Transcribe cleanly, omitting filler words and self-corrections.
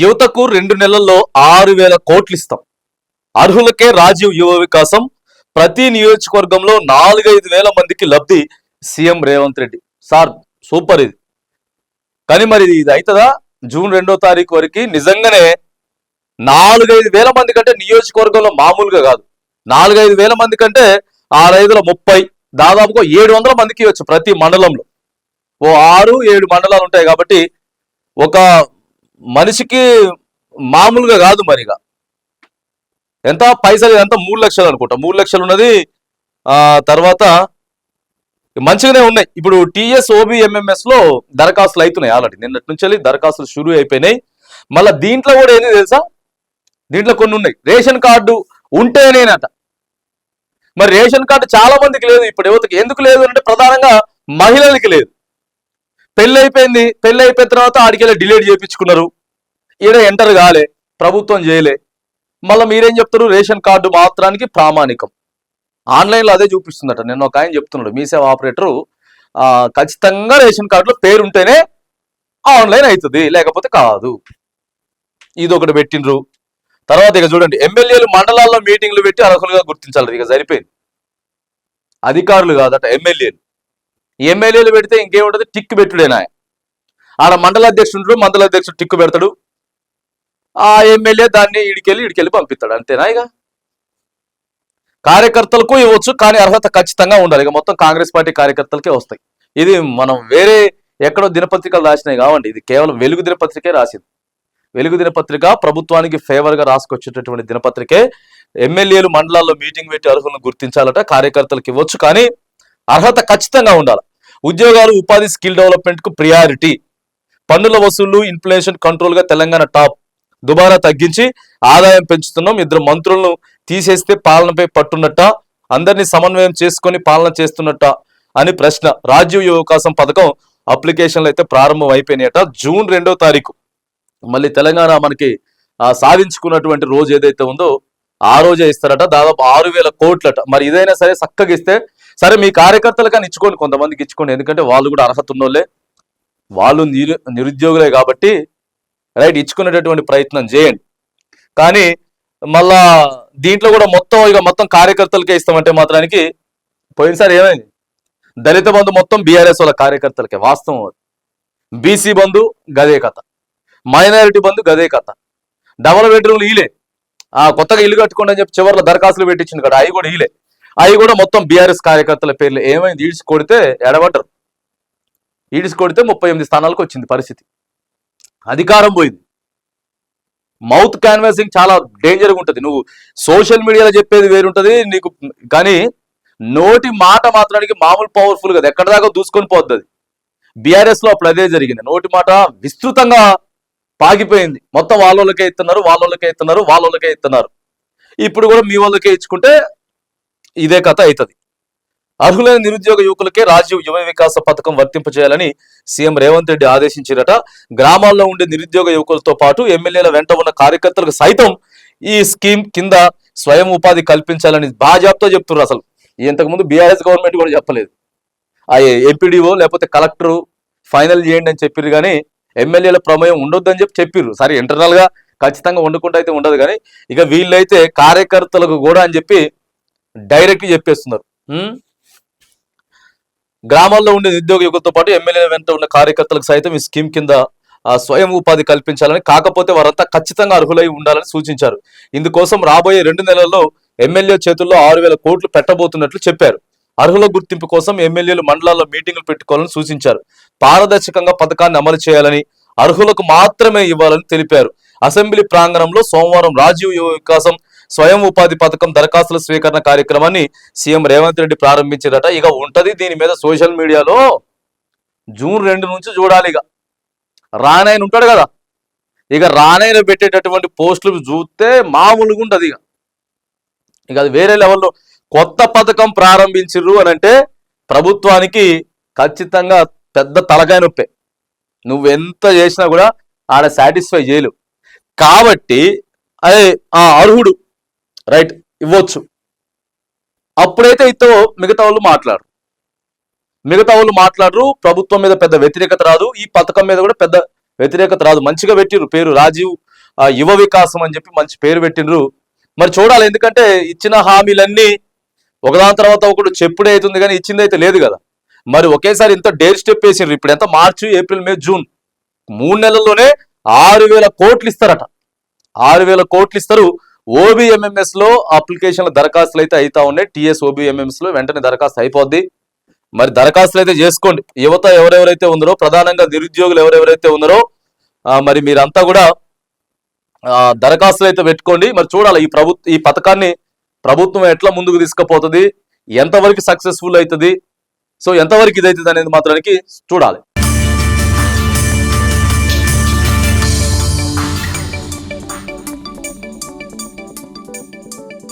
యువతకు 2 నెలల్లో 6,000 కోట్లు ఇస్తాం. అర్హులకే రాజీవ్ యువ వికాసం. ప్రతి నియోజకవర్గంలో 4-5 వేల మందికి లబ్ధి. CM Revanth Reddy. Sir super ఇది. కానీ మరి ఇది అవుతుందా? జూన్ 2వ తారీఖు వరకు నిజంగానే 4-5 వేల మంది కంటే నియోజకవర్గంలో మామూలుగా కాదు. 4-5 వేల మంది కంటే 6-5-30 దాదాపుగా 700 మందికి ఇవ్వచ్చు ప్రతి మండలంలో. ఓ 6-7 మండలాలు ఉంటాయి కాబట్టి ఒక మనిషికి మామూలుగా కాదు. మరిగా ఎంత పైసలు ఎంత 3 లక్షలు అనుకుంటా. 3 లక్షలు ఉన్నది. తర్వాత మంచిగానే ఉన్నాయి. ఇప్పుడు టీఎస్ ఓబిఎంఎంఎస్ లో దరఖాస్తులు అవుతున్నాయి ఆల్రెడీ. నిన్నటి నుంచి దరఖాస్తులు షురూ అయిపోయినాయి. మళ్ళీ దీంట్లో కూడా ఏంది తెలుసా, దీంట్లో కొన్ని ఉన్నాయి. రేషన్ కార్డు ఉంటేనేనట. మరి రేషన్ కార్డు చాలా మందికి లేదు. ఇప్పుడు యువతకి ఎందుకు లేదు అంటే ప్రధానంగా మహిళలకి లేదు. పెళ్లి అయిపోయింది, పెళ్లి అయిపోయిన తర్వాత ఆడికెళ్ళి డిలీట్ చేయించుకున్నారు. ఈడ ఎంటర్ కాలే, ప్రభుత్వం చేయలే. మళ్ళీ మీరేం చెప్తారు, రేషన్ కార్డు మాత్రానికి ప్రామాణికం. ఆన్లైన్లో అదే చూపిస్తుందట. నిన్న ఒక ఆయన చెప్తున్నాడు, మీ సేవ ఆపరేటరు ఖచ్చితంగా రేషన్ కార్డులో పేరు ఉంటేనే ఆన్లైన్ అవుతుంది, లేకపోతే కాదు. ఇది ఒకటి పెట్టిండ్రు. తర్వాత ఇక చూడండి, ఎమ్మెల్యేలు మండలాల్లో మీటింగ్లు పెట్టి అర్హులుగా గుర్తించాలి. ఇక సరిపోయింది. అధికారులు కాదట, ఎమ్మెల్యేలు. ఎమ్మెల్యేలు పెడితే ఇంకేముంటది, టిక్ పెట్టుడేనా. ఆడ మండల అధ్యక్షుడు, మండల అధ్యక్షుడు టిక్కు పెడతాడు. ఆ ఎమ్మెల్యే దాన్ని ఇడికెళ్ళి పంపిస్తాడు. అంతేనా? ఇక కార్యకర్తలకు ఇవ్వచ్చు, కానీ అర్హత ఖచ్చితంగా ఉండాలి. ఇక మొత్తం కాంగ్రెస్ పార్టీ కార్యకర్తలకే వస్తాయి. ఇది మనం వేరే ఎక్కడో దినపత్రికలు రాసినాయి కావండి. ఇది కేవలం వెలుగు దినపత్రికే రాసింది. వెలుగు దినపత్రిక ప్రభుత్వానికి ఫేవర్ గా రాసుకొచ్చేటటువంటి దినపత్రికే. ఎమ్మెల్యేలు మండలాల్లో మీటింగ్ పెట్టి అర్హులను గుర్తించాలట, కార్యకర్తలకు ఇవ్వచ్చు, కానీ అర్హత ఖచ్చితంగా ఉండాలి. ఉద్యోగాలు, ఉపాధి, స్కిల్ డెవలప్మెంట్ కు ప్రియారిటీ. పన్నుల వసూళ్లు, ఇన్ఫ్లేషన్ కంట్రోల్ గా తెలంగాణ టాప్. దుబారా తగ్గించి ఆదాయం పెంచుతున్నాం. 2 మంత్రులను తీసేస్తే పాలనపై పట్టున్నట్ట, అందరినీ సమన్వయం చేసుకొని పాలన చేస్తున్నట్ట అని ప్రశ్న. రాజీవ్ యువ వికాసం పథకం అప్లికేషన్లు అయితే ప్రారంభం అయిపోయినాయట. జూన్ 2వ తారీఖు మళ్ళీ తెలంగాణ మనకి సాధించుకున్నటువంటి రోజు ఏదైతే ఉందో ఆ రోజే ఇస్తారట. దాదాపు 6,000 కోట్లట. మరి ఇదైనా సరే చక్కగా ఇస్తే సరే, మీ కార్యకర్తలు కానీ ఇచ్చుకోండి, కొంతమందికి ఇచ్చుకోండి. ఎందుకంటే వాళ్ళు కూడా అర్హత ఉన్నోళ్ళే, వాళ్ళు నిరుద్యోగులే కాబట్టి రైట్, ఇచ్చుకునేటటువంటి ప్రయత్నం చేయండి. కానీ మళ్ళా దీంట్లో కూడా మొత్తం కార్యకర్తలకే ఇస్తామంటే మాత్రానికి పోయినసారి ఏమైంది, దళిత బంధు మొత్తం బీఆర్ఎస్ వాళ్ళ కార్యకర్తలకే. వాస్తవం. బీసీ బంధు గదే కథ, మైనారిటీ బంధు గదే కథ, డబుల్ బెడ్రూమ్లు ఈలే. కొత్తగా ఇల్లు కట్టుకోండి అని చెప్పి చివరిలో దరఖాస్తులు పెట్టించింది కదా, అవి కూడా ఈలే. అవి కూడా మొత్తం బీఆర్ఎస్ కార్యకర్తల పేర్లు. ఏమైంది, ఈడ్చి కొడితే ఎడబడ్డరు. ఈడ్చి కొడితే 38 స్థానాలకు వచ్చింది పరిస్థితి. అధికారం పోయింది. మౌత్ క్యాన్వాసింగ్ చాలా డేంజర్గా ఉంటుంది. నువ్వు సోషల్ మీడియాలో చెప్పేది వేరుంటది నీకు, కానీ నోటి మాట మాత్రానికి మామూలు పవర్ఫుల్ కదా, ఎక్కడి దాకా దూసుకొని పోద్ది. బీఆర్ఎస్ లో అప్పుడు అదే జరిగింది. నోటి మాట విస్తృతంగా పాకిపోయింది. మొత్తం వాళ్ళకే ఇస్తున్నారు. ఇప్పుడు కూడా మీ వాళ్ళకే ఇచ్చుకుంటే ఇదే కథ అవుతుంది. అర్హులైన నిరుద్యోగ యువకులకే రాజీవ్ యువ వికాస పథకం వర్తింపజేయాలని సీఎం రేవంత్ రెడ్డి ఆదేశించారట. గ్రామాల్లో ఉండే నిరుద్యోగ యువకులతో పాటు ఎమ్మెల్యేల వెంట ఉన్న కార్యకర్తలకు సైతం ఈ స్కీమ్ కింద స్వయం ఉపాధి కల్పించాలని బాజాబ్తో చెప్తున్నారు. అసలు ఇంతకుముందు బీఆర్ఎస్ గవర్నమెంట్ కూడా చెప్పలేదు. ఆ ఎంపీడీఓ లేకపోతే కలెక్టరు ఫైనల్ చేయండి అని చెప్పారు, కానీ ఎమ్మెల్యేల ప్రమేయం ఉండొద్దని చెప్పిర్రు. సరే, ఇంటర్నల్ గా ఖచ్చితంగా వండుకుంటూ అయితే ఉండదు, కానీ ఇక వీళ్ళైతే కార్యకర్తలకు కూడా అని చెప్పి డైరెక్ట్ చెప్పేస్తున్నారు. గ్రామాల్లో ఉండే నిరుద్యోగ యువకులతో పాటు ఎమ్మెల్యేల వెంట ఉన్న కార్యకర్తలకు సైతం ఈ స్కీమ్ కింద స్వయం ఉపాధి కల్పించాలని, కాకపోతే వారంతా ఖచ్చితంగా అర్హులై ఉండాలని సూచించారు. ఇందుకోసం రాబోయే 2 నెలల్లో ఎమ్మెల్యే చేతుల్లో 6,000 కోట్లు పెట్టబోతున్నట్లు చెప్పారు. అర్హుల గుర్తింపు కోసం ఎమ్మెల్యేలు మండలాల్లో మీటింగులు పెట్టుకోవాలని సూచించారు. పారదర్శకంగా పథకాన్ని అమలు చేయాలని, అర్హులకు మాత్రమే ఇవ్వాలని తెలిపారు. అసెంబ్లీ ప్రాంగణంలో సోమవారం రాజీవ్ యువ వికాసం స్వయం ఉపాధి పథకం దరఖాస్తుల స్వీకరణ కార్యక్రమాన్ని సీఎం రేవంత్ రెడ్డి ప్రారంభించారట. ఇక ఉంటది దీని మీద సోషల్ మీడియాలో జూన్ 2 నుంచి చూడాలి. ఇక రానాయన ఉంటాడు కదా, ఇక రానాయన పెట్టేటటువంటి పోస్టులు చూస్తే మామూలుగా ఉంటది. ఇక అది వేరే లెవెల్లో కొత్త పథకం ప్రారంభించిర్రు అని అంటే ప్రభుత్వానికి ఖచ్చితంగా పెద్ద తలకాయ నొప్పే. నువ్వెంత చేసినా కూడా ఆడ సాటిస్ఫై చేయలేవు. కాబట్టి అదే అర్హుడు రైట్ ఇవ్వచ్చు. అప్పుడైతే ఇతో మిగతా వాళ్ళు మాట్లాడరు. ప్రభుత్వం మీద పెద్ద వ్యతిరేకత రాదు. ఈ పథకం మీద కూడా పెద్ద వ్యతిరేకత రాదు. మంచిగా పెట్టిండ్రు పేరు రాజీవ్ యువ వికాసం అని చెప్పి మంచి పేరు పెట్టిండ్రు. మరి చూడాలి, ఎందుకంటే ఇచ్చిన హామీలన్నీ ఒకదాని తర్వాత ఒకటి చెప్పుడే అవుతుంది కానీ ఇచ్చింది అయితే లేదు కదా. మరి ఒకేసారి ఇంత డేర్ స్టెప్ వేసిండ్రు. ఇప్పుడు ఎంత మార్చి, ఏప్రిల్, మే, జూన్ 3 నెలల్లోనే 6,000 కోట్లు ఇస్తారట. 6,000 కోట్లు ఇస్తారు. ఓబిఎంఎంఎస్ లో అప్లికేషన్ల దరఖాస్తులు అయితే అవుతా ఉన్నాయి. టీఎస్ ఓబిఎంఎంఎస్ లో వెంటనే దరఖాస్తు అయిపోద్ది. మరి దరఖాస్తులు అయితే చేసుకోండి. యువత ఎవరెవరైతే ఉన్నారో, ప్రధానంగా నిరుద్యోగులు ఎవరెవరైతే ఉన్నారో మరి మీరంతా కూడా దరఖాస్తులు అయితే పెట్టుకోండి. మరి చూడాలి ఈ పథకాన్ని ప్రభుత్వం ఎట్లా ముందుకు తీసుకుపోతుంది, ఎంతవరకు సక్సెస్ఫుల్ అవుతుంది, సో ఎంతవరకు ఇది అవుతుంది అనేది మాత్రానికి చూడాలి.